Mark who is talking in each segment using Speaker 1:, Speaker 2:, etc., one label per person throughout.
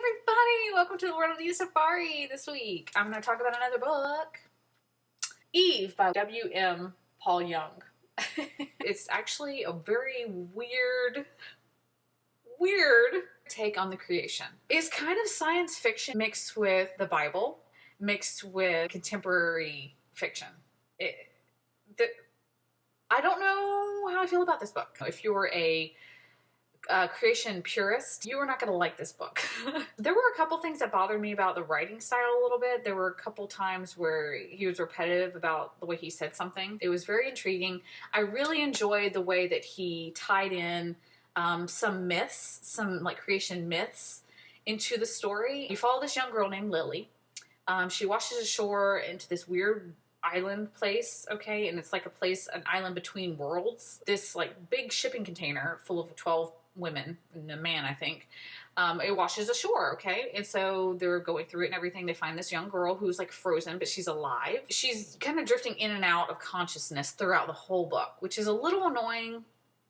Speaker 1: everybody! Welcome to the World of the Safari this week. I'm going to talk about another book, Eve by W.M. Paul Young. It's actually a very weird take on the creation. It's kind of science fiction mixed with the Bible, mixed with contemporary fiction. I don't know how I feel about this book. If you're a creation purist, you are not going to like this book. There were a couple things that bothered me about the writing style a little bit. There were a couple times where he was repetitive about the way he said something. It was very intriguing. I really enjoyed the way that he tied in some myths, some like creation myths into the story. You follow this young girl named Lily. She washes ashore into this weird island place, okay? And it's like an island between worlds. This like big shipping container full of 12 women and a man, I think. It washes ashore, okay? And so they're going through it and everything. They find this young girl who's like frozen, but she's alive. She's kind of drifting in and out of consciousness throughout the whole book, which is a little annoying.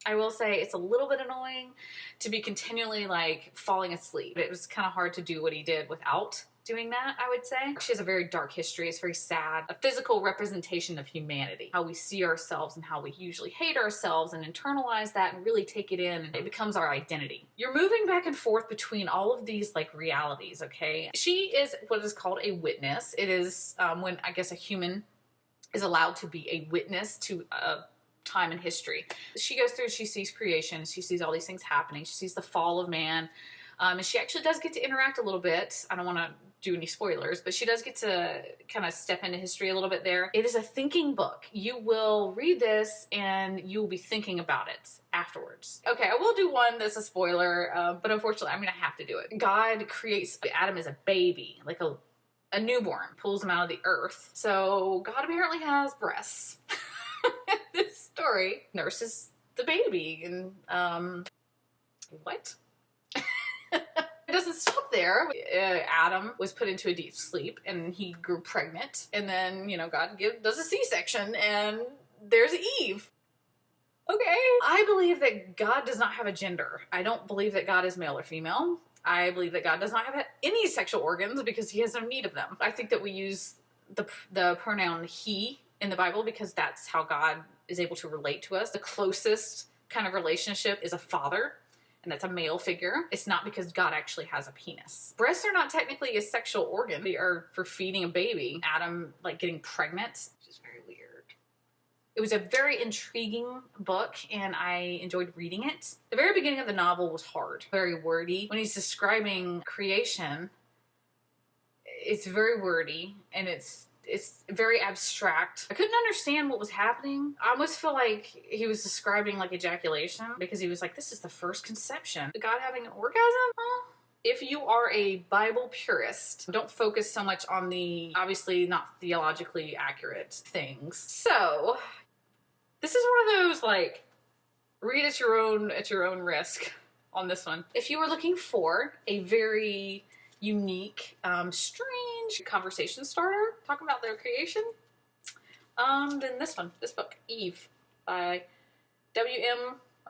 Speaker 1: I will say it's a little bit annoying to be continually like falling asleep. It was kind of hard to do what he did without doing that, I would say. She has a very dark history. It's very sad. A physical representation of humanity. How we see ourselves and how we usually hate ourselves and internalize that and really take it in, and it becomes our identity. You're moving back and forth between all of these like realities, okay? She is what is called a witness. It is when I guess a human is allowed to be a witness to a time in history. She goes through, she sees creation, she sees all these things happening, she sees the fall of man, and she actually does get to interact a little bit. I don't want to do any spoilers, but she does get to kind of step into history a little bit there. It is a thinking book. You will read this and you will be thinking about it afterwards. Okay, I will do one that's a spoiler, but unfortunately I'm gonna have to do it. God creates Adam as a baby, like a newborn, pulls him out of the earth. So God apparently has breasts. This story nurses the baby and what? It doesn't stop there. Adam was put into a deep sleep and he grew pregnant, and then, you know, God does a C-section and there's Eve. Okay. I believe that God does not have a gender. I don't believe that God is male or female. I believe that God does not have any sexual organs because he has no need of them. I think that we use the pronoun he in the Bible because that's how God is able to relate to us. The closest kind of relationship is a father, and that's a male figure. It's not because God actually has a penis. Breasts are not technically a sexual organ. They are for feeding a baby. Adam, like, getting pregnant, which is very weird. It was a very intriguing book, and I enjoyed reading it. The very beginning of the novel was hard, very wordy. When he's describing creation, it's very wordy, and it's very abstract. I couldn't understand what was happening. I almost feel like he was describing like ejaculation because he was like, this is the first conception. God having an orgasm? Huh? If you are a Bible purist, don't focus so much on the obviously not theologically accurate things. So this is one of those like read at your own risk on this one. If you were looking for a very unique, strange conversation starter talking about their creation, then this book, Eve by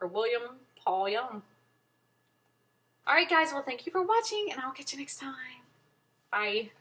Speaker 1: William Paul Young. All right, guys, well, thank you for watching, and I'll catch you next time. Bye.